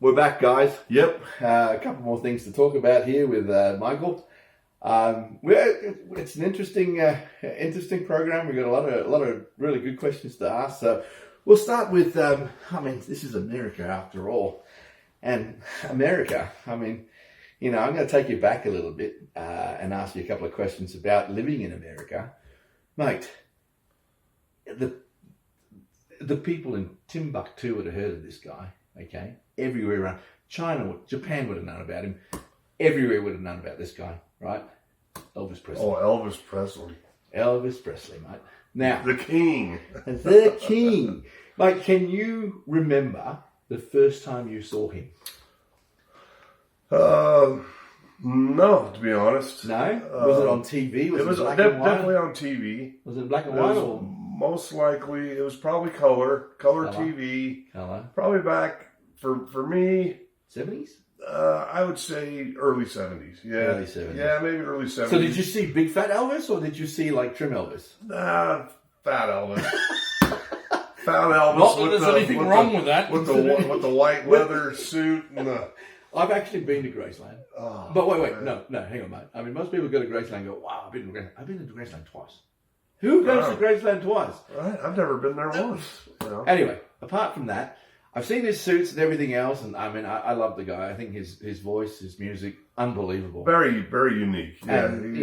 We're back, guys. Yep, a couple more things to talk about here with Michael. It's an interesting program. We've got a lot of really good questions to ask. So we'll start with. This is America after all, and America. I'm going to take you back a little bit and ask you a couple of questions about living in America, mate. The people in Timbuktu would have heard of this guy. Okay, everywhere around Japan would have known about him. Everywhere would have known about this guy, right? Elvis Presley. Oh, Elvis Presley. Elvis Presley, mate. Now, the king. The king. Mate, can you remember the first time you saw him? No, to be honest. No? Was it on TV? It was definitely on TV. Was it black and white? Or? Most likely, it was probably color TV. Color. Probably back, for me... 70s? I would say early 70s. Yeah. Early 70s. Yeah, maybe early 70s. So did you see big fat Elvis or did you see like trim Elvis? Nah, fat Elvis. Fat Elvis. Not that there's anything wrong with that. With the white leather suit and the... I've actually been to Graceland. Oh, but wait, no, hang on, mate. I mean, most people go to Graceland and go, wow, I've been to Graceland twice. Who goes to Graceland twice? Right, I've never been there once. Anyway, apart from that, I've seen his suits and everything else, and I mean, I love the guy. I think his voice, his music, unbelievable. Very, very unique. Yeah, and,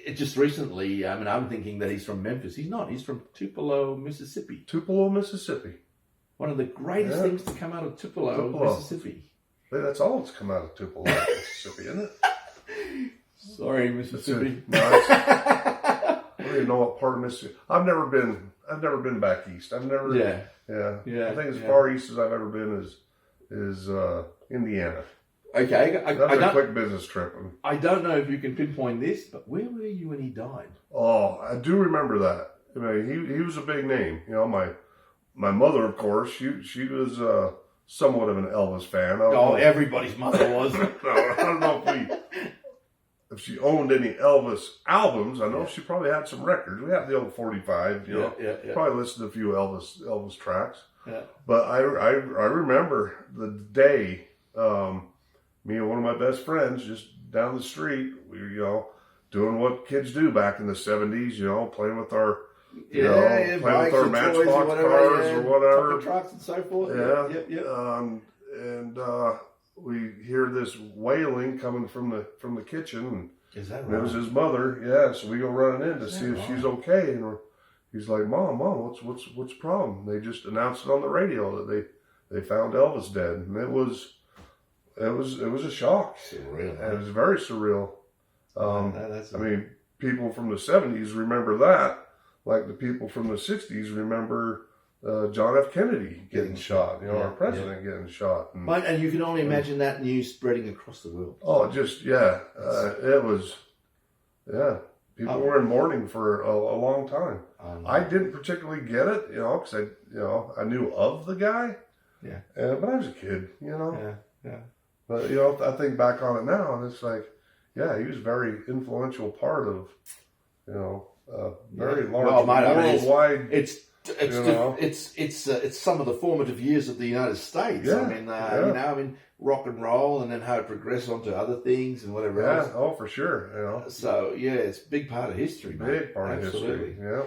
it just recently, I'm thinking that he's from Memphis. He's not. He's from Tupelo, Mississippi. Tupelo, Mississippi. One of the greatest things to come out of Tupelo, Mississippi. That's all that's come out of Tupelo, Mississippi, isn't it? Sorry, Mississippi. I don't even know what part of Mississippi. I've never been back east. I've never. Yeah. I think as far east as I've ever been is Indiana. Okay, That's a quick business trip. I don't know if you can pinpoint this, but where were you when he died? Oh, I do remember that. I mean, he was a big name. My mother, of course, she was somewhat of an Elvis fan. Everybody's mother was. No, I don't know if she owned any Elvis albums. I know she probably had some records. We had the old 45. Probably listened to a few Elvis tracks. Yeah. But I remember the day. Me and one of my best friends just down the street. We were doing what kids do back in the 70s. Playing with our playing with our Matchbox cars or whatever, trucks and so forth. And we hear this wailing coming from the kitchen, and is that right? And it was his mother. Yeah, so we go running in to see if she's okay, and he's like, "Mom, what's the problem?" They just announced it on the radio that they found Elvis dead, and it was a shock. Surreal. And it was very surreal. People from the 70s remember that. Like the people from the 60s remember John F. Kennedy getting shot, our president getting shot. And you can only imagine that news spreading across the world. Oh, it was, people were in mourning for a long time. I didn't particularly get it, because I knew of the guy. Yeah. But I was a kid, Yeah. But, I think back on it now, and it's like, he was a very influential part of, very large worldwide. It's some of the formative years of the United States. Yeah. Rock and roll, and then how it progressed onto other things and whatever else. Oh, for sure. So it's a big part of history, mate. Big part of history. Yeah.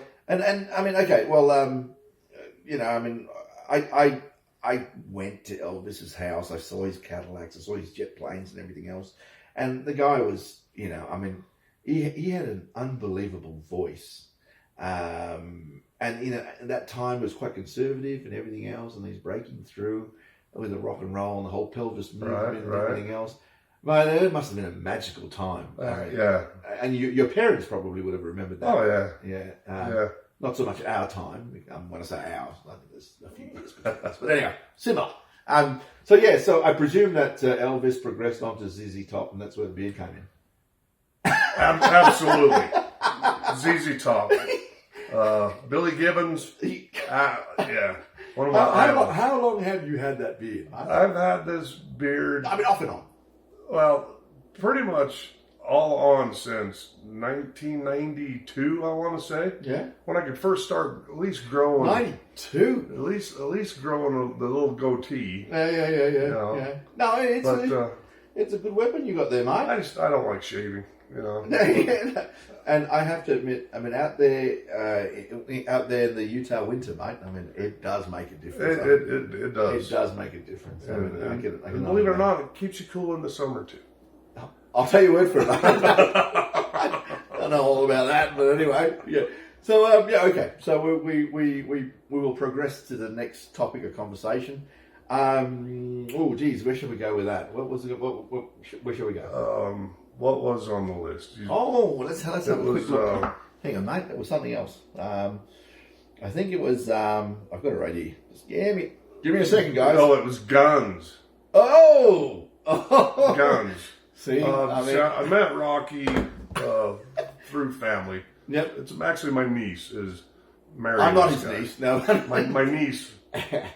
I went to Elvis's house. I saw his Cadillacs. I saw his jet planes and everything else. And the guy was, he had an unbelievable voice. And that time was quite conservative and everything else. And he's breaking through with the rock and roll and the whole pelvis movement and everything else. But it must have been a magical time. And your parents probably would have remembered that. Oh, yeah. Not so much our time. When I say ours, I think there's a few years between us. But anyway, similar. So I presume that Elvis progressed onto ZZ Top, and that's where the beard came in. Absolutely. ZZ Top. Billy Gibbons. One of my idols. How long have you had that beard? I've had this beard. Off and on. Well, pretty much all on since 1992, I want to say. Yeah. When I could first start at least growing. 92. At least growing the little goatee. Yeah. You know. Yeah. No, it's a good weapon you got there, mate. I don't like shaving. You know. And I have to admit, I mean, out there in the Utah winter, mate, I mean, it does make a difference. It does. It does make a difference. And believe it or not, it keeps you cool in the summer too. I'll tell you word for it. I don't know all about that, but anyway, yeah. So okay. So we will progress to the next topic of conversation. Oh, geez, where should we go with that? Where should we go? What was on the list? Let's have a quick look. Hang on, mate. It was something else. I think it was. I've got it right here. Just give me a second, guys. No, it was guns. Oh, Guns. See, I met Rocky through family. Yep. It's actually my niece is married. I'm not his niece. No, my niece.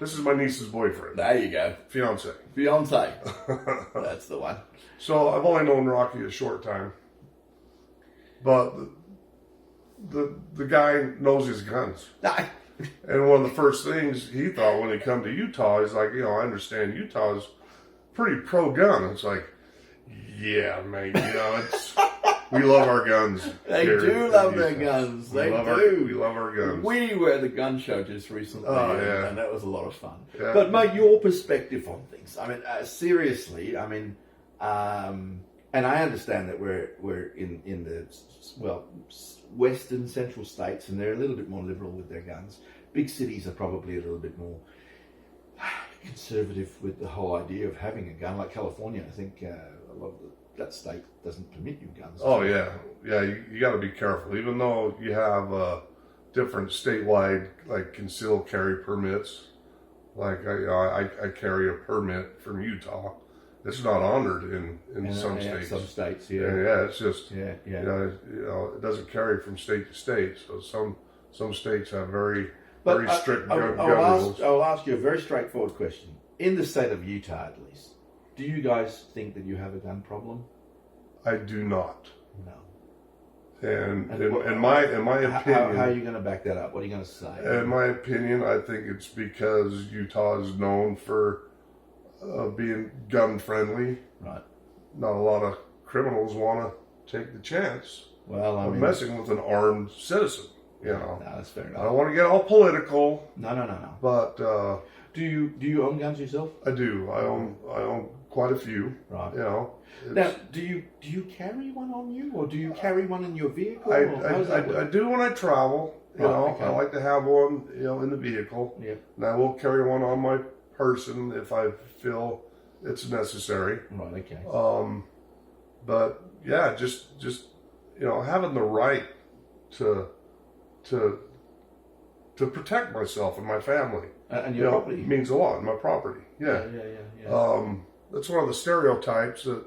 This is my niece's boyfriend. There you go. Fiance. That's the one. So I've only known Rocky a short time, but the guy knows his guns. And one of the first things he thought when he come to Utah is like, I understand Utah is pretty pro gun. It's like, yeah, mate, we love our guns. They do love their guns. They do. We love our guns. We were at the gun show just recently, and that was a lot of fun. Yeah. But mate, your perspective on things. I mean, seriously. I mean, and I understand that we're in the western central states, and they're a little bit more liberal with their guns. Big cities are probably a little bit more conservative with the whole idea of having a gun. Like California, I think a lot of that state doesn't permit you guns. Oh yeah. You got to be careful, even though you have different statewide like concealed carry permits. Like I carry a permit from Utah. It's not honored in some states. Some states, yeah. It's just it doesn't carry from state to state. So some states have very strict gun rules. I'll ask you a very straightforward question. In the state of Utah, at least, do you guys think that you have a gun problem? I do not. No. And in my opinion, how are you going to back that up? What are you going to say? In my opinion, I think it's because Utah is known for being gun friendly. Right. Not a lot of criminals want to take the chance of messing with an armed citizen. No, that's fair enough. I don't want to get all political. No. But do you own guns yourself? I do. I own quite a few. Right. Now, do you carry one on you, or do you carry one in your vehicle? I do when I travel. Okay. I like to have one, in the vehicle. Yeah. And I will carry one on my person if I feel it's necessary. Right. Okay. But yeah, just having the right to protect myself and my family and your property means a lot. My property. Yeah. That's one of the stereotypes that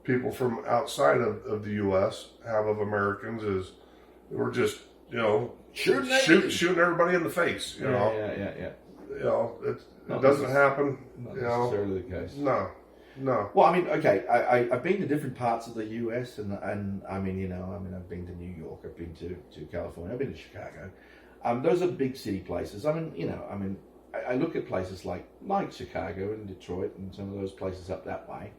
people from outside of the U.S. have of Americans is we're just shooting everybody in the face. Yeah. It doesn't happen. Not necessarily the case. No. Well, I mean, okay. I've been to different parts of the U.S. and I mean, I've been to New York. I've been to California. I've been to Chicago. Those are big city places. I mean, I look at places like Chicago and Detroit and some of those places up that way,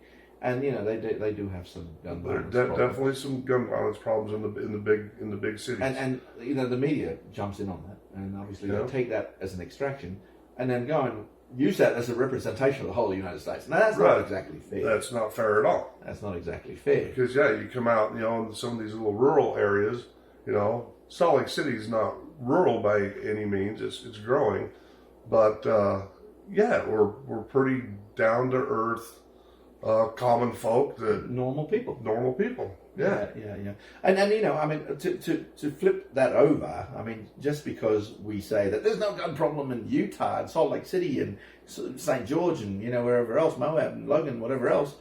and they do have some gun violence. Definitely some gun violence problems in the big cities. And the media jumps in on that, and obviously they take that as an extraction, and then go and use that as a representation of the whole of the United States. Now that's not exactly fair. That's not fair at all. That's not exactly fair. Because you come out, in some of these little rural areas, Salt Lake City is not rural by any means. It's growing. But we're pretty down to earth, common folk. Normal people. Yeah. And to flip that over, I mean, just because we say that there's no gun problem in Utah and Salt Lake City and St. George and wherever else, Moab and Logan, whatever else,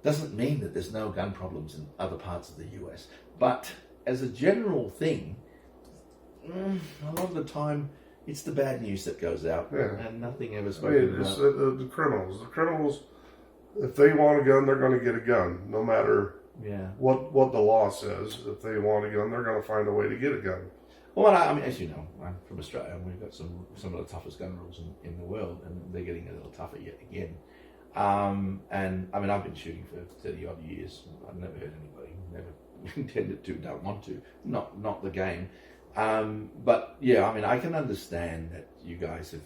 doesn't mean that there's no gun problems in other parts of the US. But as a general thing, a lot of the time, it's the bad news that goes out, and nothing ever spoken about. The criminals. The criminals, if they want a gun, they're going to get a gun, no matter Yeah. what the law says. If they want a gun, they're going to find a way to get a gun. Well, I mean, as you know, I'm from Australia, and we've got some of the toughest gun rules in the world, and they're getting a little tougher yet again. And I mean, I've been shooting for 30 odd years. I've never hurt anybody, never intended to, don't want to, not the game. But yeah, I mean, I can understand that you guys have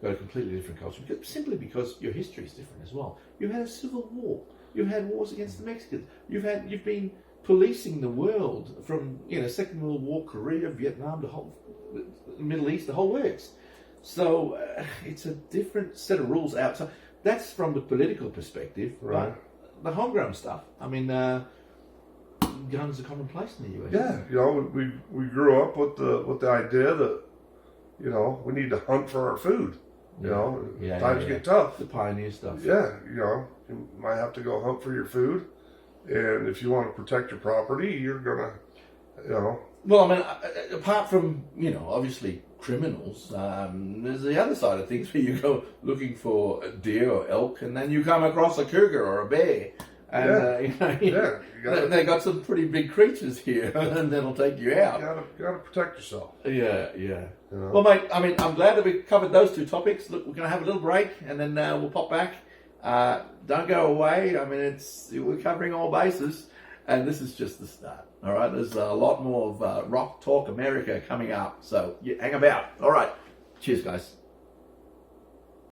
got a completely different culture, simply because your history is different as well. You had a civil war, you've had wars against the Mexicans, you've been policing the world from Second World War, Korea, Vietnam, the Middle East, the whole works. So it's a different set of rules outside. That's from the political perspective, right? But the homegrown stuff, I mean, guns are commonplace in the US. Yeah, we grew up with the idea that we need to hunt for our food. Times get tough. The pioneer stuff. Yeah, you might have to go hunt for your food. And if you want to protect your property, you're gonna, Well, I mean, apart from obviously criminals, there's the other side of things where you go looking for a deer or elk, and then you come across a cougar or a bear, and they got some pretty big creatures here, and that'll take you out. You gotta protect yourself. Yeah. Well, mate, I mean, I'm glad that we covered those two topics. Look, we're gonna have a little break, and then we'll pop back. Don't go away. I mean, we're covering all bases, and this is just the start. All right, there's a lot more of Rock Talk America coming up, so hang about. All right, cheers, guys.